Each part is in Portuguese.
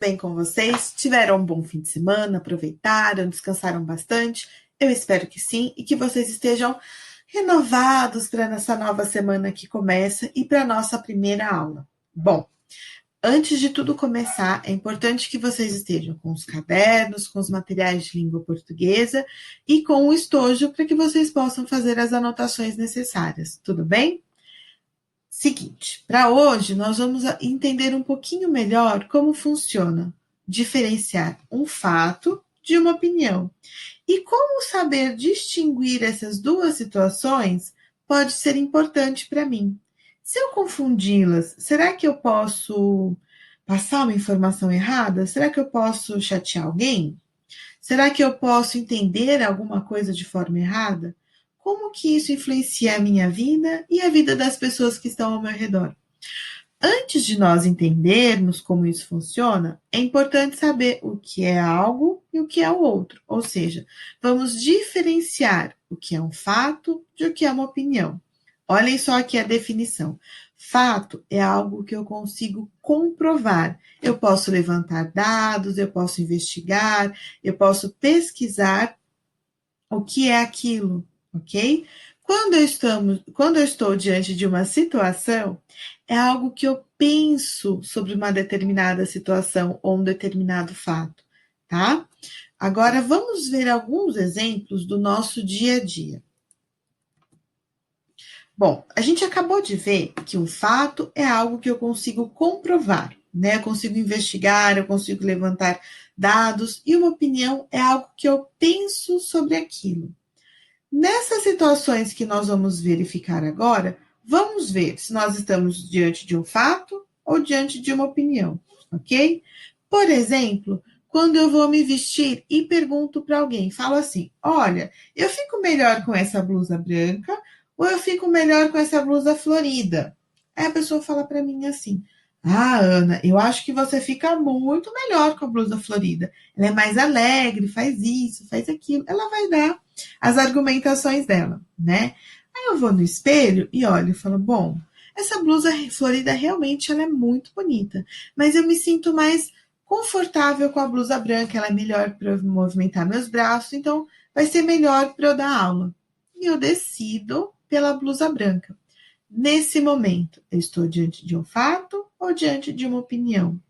Bem com vocês? Tiveram um bom fim de semana? Aproveitaram? Descansaram bastante? Eu espero que sim e que vocês estejam renovados para essa nova semana que começa e para a nossa primeira aula. Bom, antes de tudo começar, é importante que vocês estejam com os cadernos, com os materiais de língua portuguesa e com o estojo para que vocês possam fazer as anotações necessárias. Tudo bem? Seguinte, para hoje nós vamos entender um pouquinho melhor como funciona diferenciar um fato de uma opinião. E como saber distinguir essas duas situações pode ser importante para mim. Se eu confundi-las, será que eu posso passar uma informação errada? Será que eu posso chatear alguém? Será que eu posso entender alguma coisa de forma errada? Como que isso influencia a minha vida e a vida das pessoas que estão ao meu redor? Antes de nós entendermos como isso funciona, é importante saber o que é algo e o que é o outro. Ou seja, vamos diferenciar o que é um fato de o que é uma opinião. Olhem só aqui a definição. Fato é algo que eu consigo comprovar. Eu posso levantar dados, eu posso investigar, eu posso pesquisar o que é aquilo, ok? Quando eu estou diante de uma situação, é algo que eu penso sobre uma determinada situação ou um determinado fato, tá? Agora vamos ver alguns exemplos do nosso dia a dia. Bom, a gente acabou de ver que um fato é algo que eu consigo comprovar, né? Eu consigo investigar, eu consigo levantar dados, e uma opinião é algo que eu penso sobre aquilo. Nessas situações que nós vamos verificar agora, vamos ver se nós estamos diante de um fato ou diante de uma opinião, ok? Por exemplo, quando eu vou me vestir e pergunto para alguém, falo assim: olha, eu fico melhor com essa blusa branca ou eu fico melhor com essa blusa florida? Aí a pessoa fala para mim assim: ah, Ana, eu acho que você fica muito melhor com a blusa florida. Ela é mais alegre, faz isso, faz aquilo. Ela vai dar as argumentações dela, né? Aí eu vou no espelho e olho e falo: bom, essa blusa florida realmente ela é muito bonita, mas eu me sinto mais confortável com a blusa branca, ela é melhor para eu movimentar meus braços, então vai ser melhor para eu dar aula. E eu decido pela blusa branca. Nesse momento, eu estou diante de um fato ou diante de uma opinião?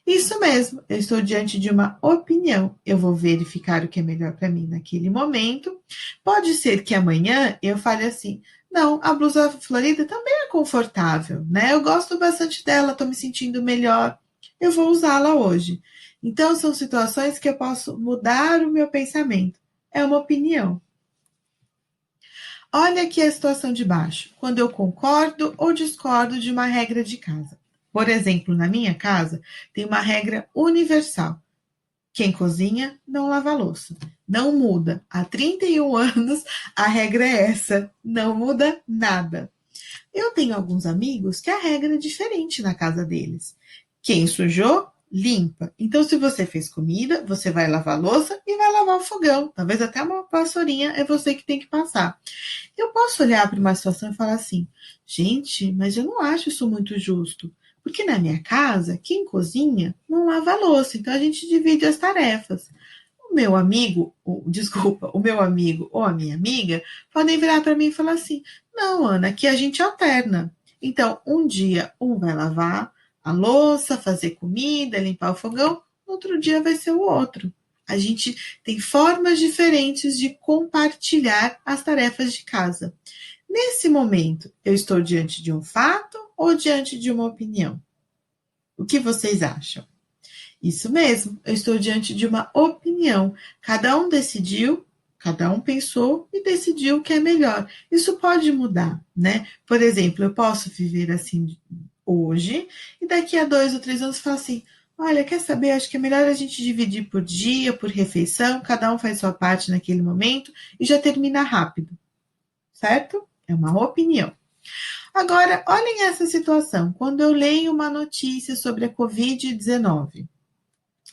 Isso mesmo, eu estou diante de uma opinião. Eu vou verificar o que é melhor para mim naquele momento. Pode ser que amanhã eu fale assim: não, a blusa florida também é confortável, né? Eu gosto bastante dela, estou me sentindo melhor. Eu vou usá-la hoje. Então, são situações que eu posso mudar o meu pensamento. É uma opinião. Olha aqui a situação de baixo, quando eu concordo ou discordo de uma regra de casa. Por exemplo, na minha casa, tem uma regra universal: quem cozinha não lava a louça. Não muda. Há 31 anos a regra é essa. Não muda nada. Eu tenho alguns amigos que a regra é diferente na casa deles. Quem sujou, limpa. Então, se você fez comida, você vai lavar a louça e vai lavar o fogão. Talvez até uma vassourinha é você que tem que passar. Eu posso olhar para uma situação e falar assim: gente, mas eu não acho isso muito justo. Porque na minha casa, quem cozinha não lava a louça, então a gente divide as tarefas. O meu amigo, desculpa, o meu amigo ou a minha amiga podem virar para mim e falar assim: não, Ana, aqui a gente alterna. Então, um dia um vai lavar a louça, fazer comida, limpar o fogão, no outro dia vai ser o outro. A gente tem formas diferentes de compartilhar as tarefas de casa. Nesse momento, eu estou diante de um fato ou diante de uma opinião? O que vocês acham? Isso mesmo, eu estou diante de uma opinião. Cada um decidiu, cada um pensou e decidiu o que é melhor. Isso pode mudar, né? Por exemplo, eu posso viver assim hoje e daqui a 2 ou 3 anos falar assim: olha, quer saber? Acho que é melhor a gente dividir por dia, por refeição, cada um faz sua parte naquele momento e já termina rápido, certo? É uma opinião. Agora, olhem essa situação. Quando eu leio uma notícia sobre a Covid-19,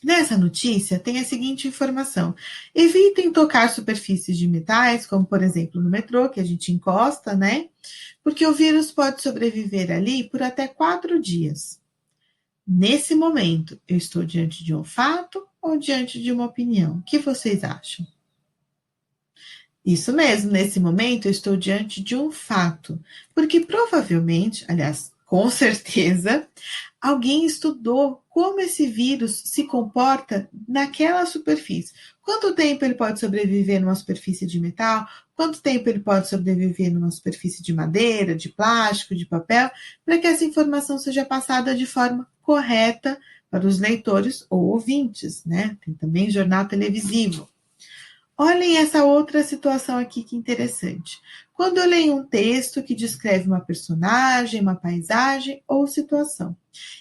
nessa notícia tem a seguinte informação: evitem tocar superfícies de metais, como por exemplo no metrô, que a gente encosta, né? Porque o vírus pode sobreviver ali por até 4 dias. Nesse momento, eu estou diante de um fato ou diante de uma opinião? O que vocês acham? Isso mesmo, nesse momento eu estou diante de um fato, porque provavelmente, aliás, com certeza, alguém estudou como esse vírus se comporta naquela superfície. Quanto tempo ele pode sobreviver numa superfície de metal? Quanto tempo ele pode sobreviver numa superfície de madeira, de plástico, de papel, para que essa informação seja passada de forma correta para os leitores ou ouvintes, né? Tem também jornal televisivo. Olhem essa outra situação aqui que interessante. Quando eu leio um texto que descreve uma personagem, uma paisagem ou situação.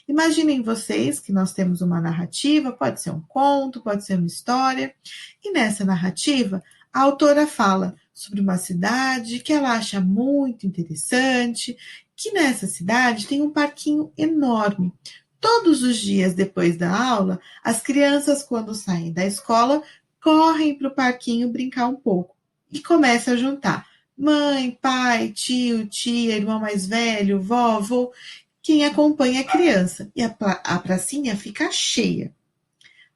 Imaginem vocês que nós temos uma narrativa, pode ser um conto, pode ser uma história, e nessa narrativa a autora fala sobre uma cidade que ela acha muito interessante, que nessa cidade tem um parquinho enorme. Todos os dias depois da aula, as crianças, quando saem da escola, correm para o parquinho brincar um pouco e começa a juntar mãe, pai, tio, tia, irmão mais velho, vovô, quem acompanha a criança. E a pracinha fica cheia.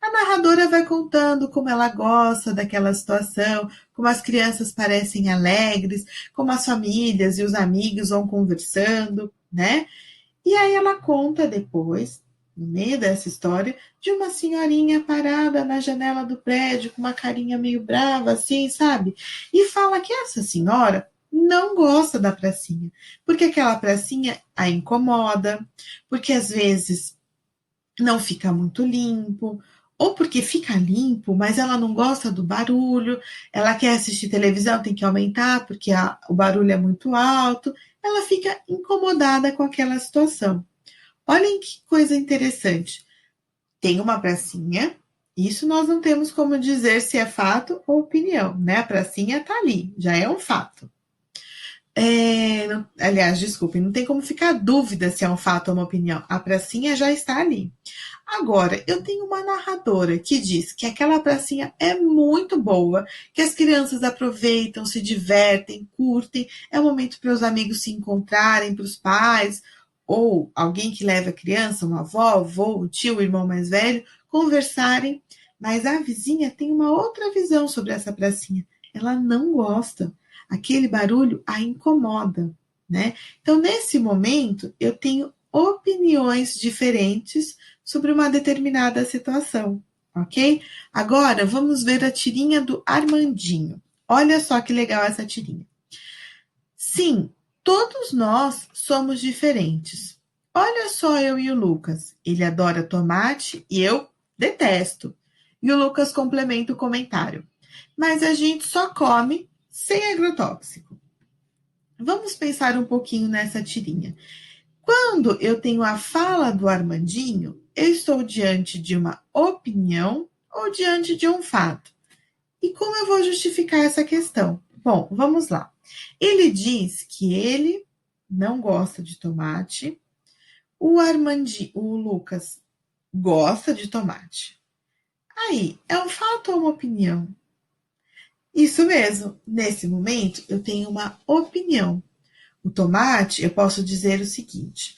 A narradora vai contando como ela gosta daquela situação, como as crianças parecem alegres, como as famílias e os amigos vão conversando, né? E aí ela conta depois, no meio dessa história, de uma senhorinha parada na janela do prédio com uma carinha meio brava, assim, sabe? E fala que essa senhora não gosta da pracinha, porque aquela pracinha a incomoda, porque às vezes não fica muito limpo, ou porque fica limpo, mas ela não gosta do barulho, ela quer assistir televisão, tem que aumentar porque o barulho é muito alto, ela fica incomodada com aquela situação. Olhem que coisa interessante. Tem uma pracinha, isso nós não temos como dizer se é fato ou opinião, né? A pracinha está ali, já é um fato. Aliás, desculpem, não tem como ficar dúvida se é um fato ou uma opinião. A pracinha já está ali. Agora, eu tenho uma narradora que diz que aquela pracinha é muito boa, que as crianças aproveitam, se divertem, curtem, é um momento para os amigos se encontrarem, para os pais, ou alguém que leva a criança, uma avó, avô, o tio, o irmão mais velho, conversarem. Mas a vizinha tem uma outra visão sobre essa pracinha. Ela não gosta. Aquele barulho a incomoda, né? Então, nesse momento, eu tenho opiniões diferentes sobre uma determinada situação, ok? Agora, vamos ver a tirinha do Armandinho. Olha só que legal essa tirinha. Sim, todos nós somos diferentes. Olha só eu e o Lucas. Ele adora tomate e eu detesto. E o Lucas complementa o comentário. Mas a gente só come sem agrotóxico. Vamos pensar um pouquinho nessa tirinha. Quando eu tenho a fala do Armandinho, eu estou diante de uma opinião ou diante de um fato? E como eu vou justificar essa questão? Bom, vamos lá. Ele diz que ele não gosta de tomate, o Lucas gosta de tomate. Aí, é um fato ou uma opinião? Isso mesmo, nesse momento eu tenho uma opinião. O tomate, eu posso dizer o seguinte: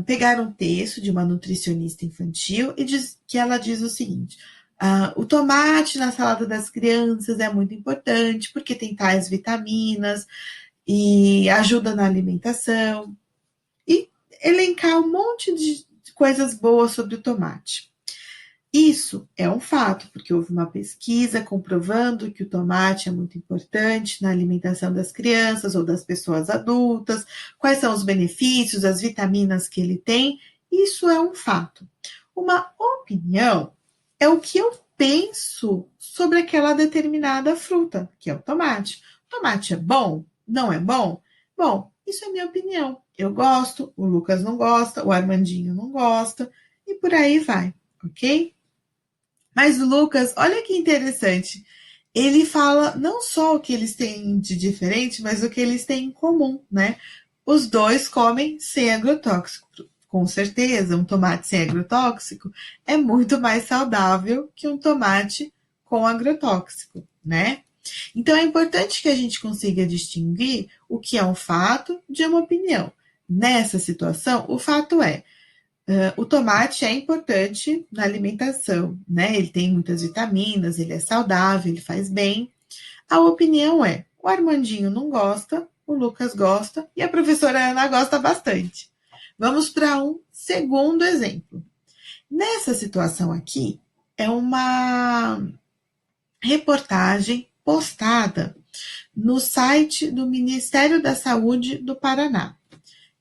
pegar um texto de uma nutricionista infantil e que ela diz o seguinte: o tomate na salada das crianças é muito importante porque tem tais vitaminas e ajuda na alimentação. E elencar um monte de coisas boas sobre o tomate. Isso é um fato, porque houve uma pesquisa comprovando que o tomate é muito importante na alimentação das crianças ou das pessoas adultas, quais são os benefícios, as vitaminas que ele tem. Isso é um fato. Uma opinião é o que eu penso sobre aquela determinada fruta, que é o tomate. O tomate é bom? Não é bom? Bom, isso é minha opinião. Eu gosto, o Lucas não gosta, o Armandinho não gosta, e por aí vai, ok? Mas o Lucas, olha que interessante. Ele fala não só o que eles têm de diferente, mas o que eles têm em comum, né? Os dois comem sem agrotóxico. Com certeza, um tomate sem agrotóxico é muito mais saudável que um tomate com agrotóxico, né? Então é importante que a gente consiga distinguir o que é um fato de uma opinião. Nessa situação, o fato é: O tomate é importante na alimentação, né? Ele tem muitas vitaminas, ele é saudável, ele faz bem. A opinião é: o Armandinho não gosta, o Lucas gosta e a professora Ana gosta bastante. Vamos para um segundo exemplo. Nessa situação aqui, é uma reportagem postada no site do Ministério da Saúde do Paraná.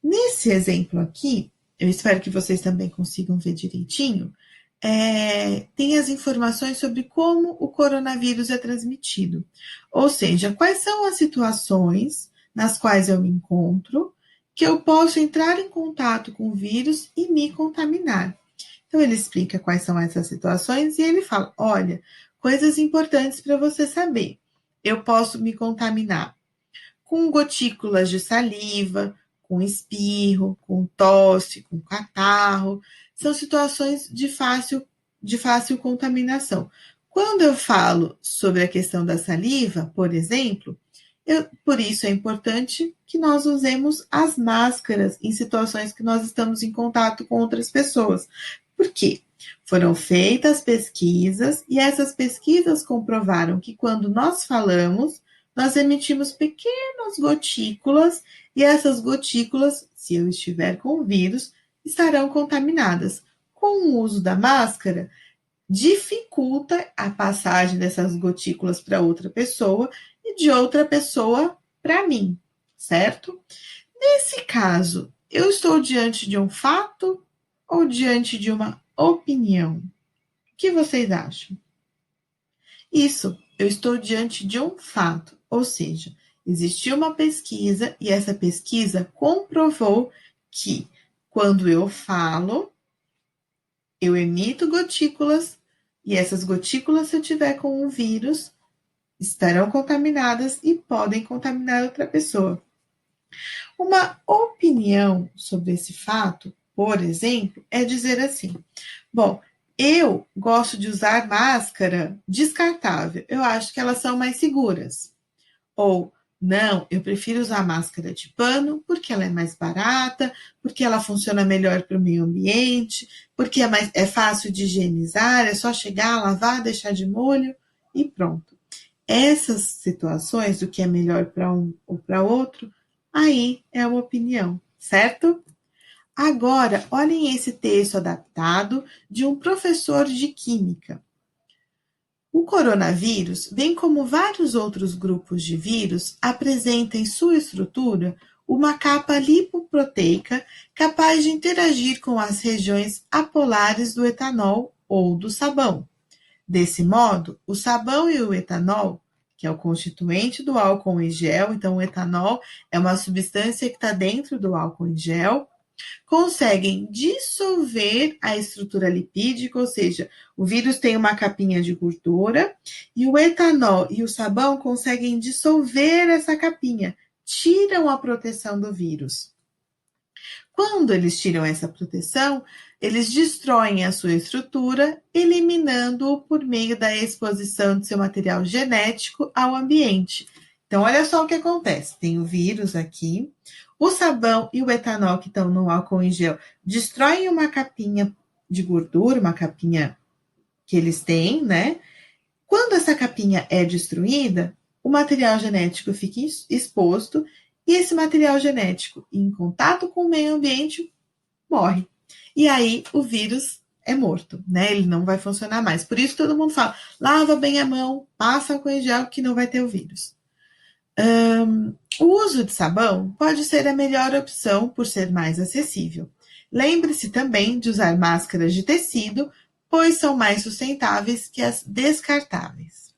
Nesse exemplo aqui, eu espero que vocês também consigam ver direitinho, tem as informações sobre como o coronavírus é transmitido. Ou seja, quais são as situações nas quais eu me encontro que eu posso entrar em contato com o vírus e me contaminar. Então, ele explica quais são essas situações e ele fala: olha, coisas importantes para você saber. Eu posso me contaminar com gotículas de saliva, com espirro, com tosse, com catarro. São situações de fácil contaminação. Quando eu falo sobre a questão da saliva, por exemplo, por isso é importante que nós usemos as máscaras em situações que nós estamos em contato com outras pessoas. Por quê? Foram feitas pesquisas e essas pesquisas comprovaram que quando nós falamos, nós emitimos pequenas gotículas e essas gotículas, se eu estiver com o vírus, estarão contaminadas. Com o uso da máscara, dificulta a passagem dessas gotículas para outra pessoa e de outra pessoa para mim, certo? Nesse caso, eu estou diante de um fato ou diante de uma opinião? O que vocês acham? Isso, eu estou diante de um fato, ou seja, existiu uma pesquisa e essa pesquisa comprovou que quando eu falo, eu emito gotículas e essas gotículas, se eu tiver com um vírus, estarão contaminadas e podem contaminar outra pessoa. Uma opinião sobre esse fato, por exemplo, é dizer assim: bom, eu gosto de usar máscara descartável, eu acho que elas são mais seguras. Ou, não, eu prefiro usar máscara de pano porque ela é mais barata, porque ela funciona melhor para o meio ambiente, porque é fácil de higienizar, é só chegar, lavar, deixar de molho e pronto. Essas situações, o que é melhor para um ou para outro, aí é uma opinião, certo? Agora, olhem esse texto adaptado de um professor de química. O coronavírus, bem como vários outros grupos de vírus, apresenta em sua estrutura uma capa lipoproteica capaz de interagir com as regiões apolares do etanol ou do sabão. Desse modo, o sabão e o etanol, que é o constituinte do álcool em gel, então o etanol é uma substância que está dentro do álcool em gel, conseguem dissolver a estrutura lipídica, ou seja, o vírus tem uma capinha de gordura e o etanol e o sabão conseguem dissolver essa capinha, tiram a proteção do vírus. Quando eles tiram essa proteção, eles destroem a sua estrutura, eliminando-o por meio da exposição de seu material genético ao ambiente. Então, olha só o que acontece: tem o vírus aqui, o sabão e o etanol que estão no álcool em gel destroem uma capinha de gordura, uma capinha que eles têm, né? Quando essa capinha é destruída, o material genético fica exposto e esse material genético, em contato com o meio ambiente, morre. E aí o vírus é morto, né? Ele não vai funcionar mais. Por isso todo mundo fala: lava bem a mão, passa álcool em gel que não vai ter o vírus. O uso de sabão pode ser a melhor opção por ser mais acessível. Lembre-se também de usar máscaras de tecido, pois são mais sustentáveis que as descartáveis.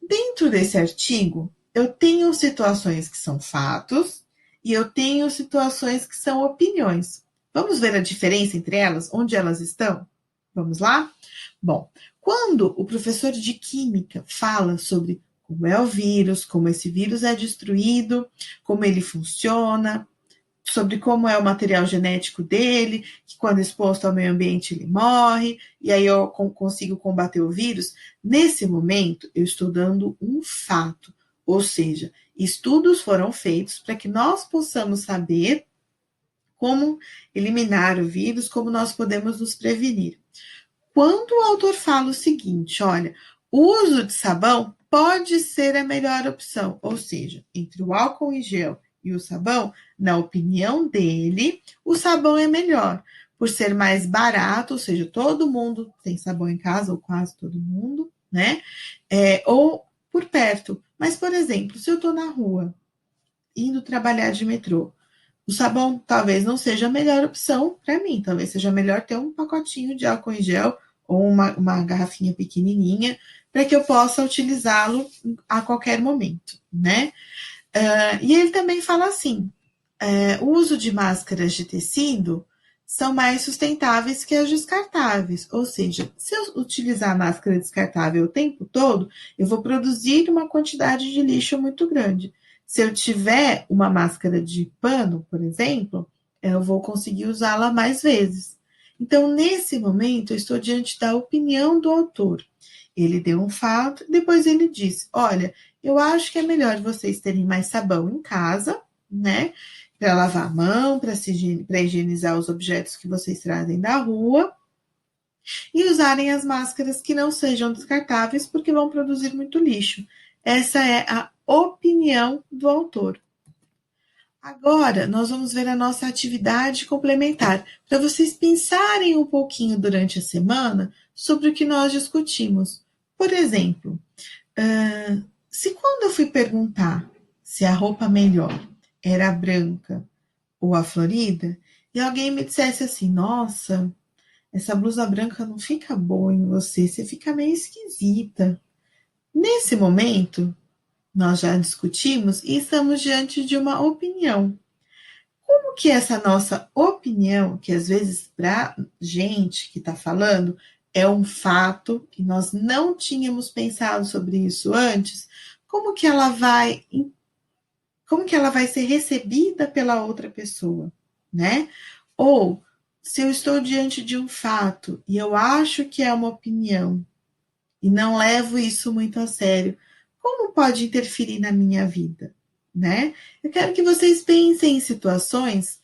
Dentro desse artigo, eu tenho situações que são fatos e eu tenho situações que são opiniões. Vamos ver a diferença entre elas, onde elas estão? Vamos lá? Bom, quando o professor de química fala sobre como é o vírus, como esse vírus é destruído, como ele funciona, sobre como é o material genético dele, que quando exposto ao meio ambiente ele morre, e aí eu consigo combater o vírus. Nesse momento, eu estou dando um fato, ou seja, estudos foram feitos para que nós possamos saber como eliminar o vírus, como nós podemos nos prevenir. Quando o autor fala o seguinte, olha, o uso de sabão pode ser a melhor opção, ou seja, entre o álcool em gel e o sabão, na opinião dele, o sabão é melhor, por ser mais barato, ou seja, todo mundo tem sabão em casa, ou quase todo mundo, né? Ou por perto. Mas, por exemplo, se eu estou na rua, indo trabalhar de metrô, o sabão talvez não seja a melhor opção para mim, talvez seja melhor ter um pacotinho de álcool em gel ou uma garrafinha pequenininha para que eu possa utilizá-lo a qualquer momento, né? E ele também fala assim, o uso de máscaras de tecido são mais sustentáveis que as descartáveis, ou seja, se eu utilizar a máscara descartável o tempo todo, eu vou produzir uma quantidade de lixo muito grande. Se eu tiver uma máscara de pano, por exemplo, eu vou conseguir usá-la mais vezes. Então, nesse momento, eu estou diante da opinião do autor. Ele deu um fato, depois ele disse: olha, eu acho que é melhor vocês terem mais sabão em casa, né? Para lavar a mão, para higienizar os objetos que vocês trazem da rua, e usarem as máscaras que não sejam descartáveis, porque vão produzir muito lixo. Essa é a opinião do autor. Agora, nós vamos ver a nossa atividade complementar, para vocês pensarem um pouquinho durante a semana sobre o que nós discutimos. Por exemplo, se quando eu fui perguntar se a roupa melhor era a branca ou a florida, e alguém me dissesse assim, nossa, essa blusa branca não fica boa em você, você fica meio esquisita. Nesse momento, nós já discutimos e estamos diante de uma opinião. Como que essa nossa opinião, que às vezes para gente que está falando, é um fato e nós não tínhamos pensado sobre isso antes, como que ela vai ser recebida pela outra pessoa, né? Ou se eu estou diante de um fato e eu acho que é uma opinião e não levo isso muito a sério, como pode interferir na minha vida, né? Eu quero que vocês pensem em situações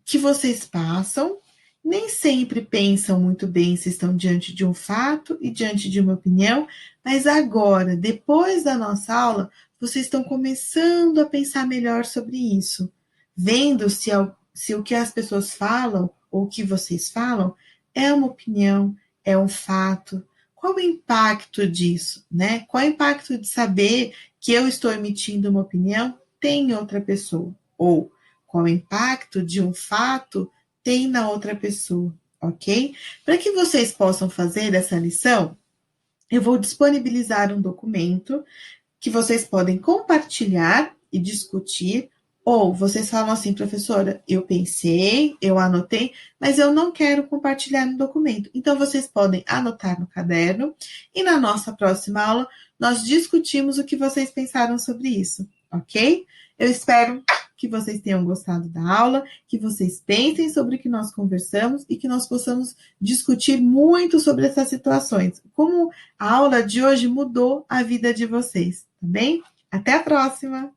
que vocês passam, nem sempre pensam muito bem se estão diante de um fato e diante de uma opinião, mas agora, depois da nossa aula, vocês estão começando a pensar melhor sobre isso, vendo se o que as pessoas falam ou o que vocês falam é uma opinião, é um fato. Qual o impacto disso, né? Qual o impacto de saber que eu estou emitindo uma opinião tem outra pessoa? Ou qual o impacto de um fato tem na outra pessoa, ok? Para que vocês possam fazer essa lição, eu vou disponibilizar um documento que vocês podem compartilhar e discutir, ou vocês falam assim, professora, eu pensei, eu anotei, mas eu não quero compartilhar no documento. Então, vocês podem anotar no caderno e na nossa próxima aula nós discutimos o que vocês pensaram sobre isso, ok? Eu espero que vocês tenham gostado da aula, que vocês pensem sobre o que nós conversamos e que nós possamos discutir muito sobre essas situações. Como a aula de hoje mudou a vida de vocês, tá bem? Até a próxima!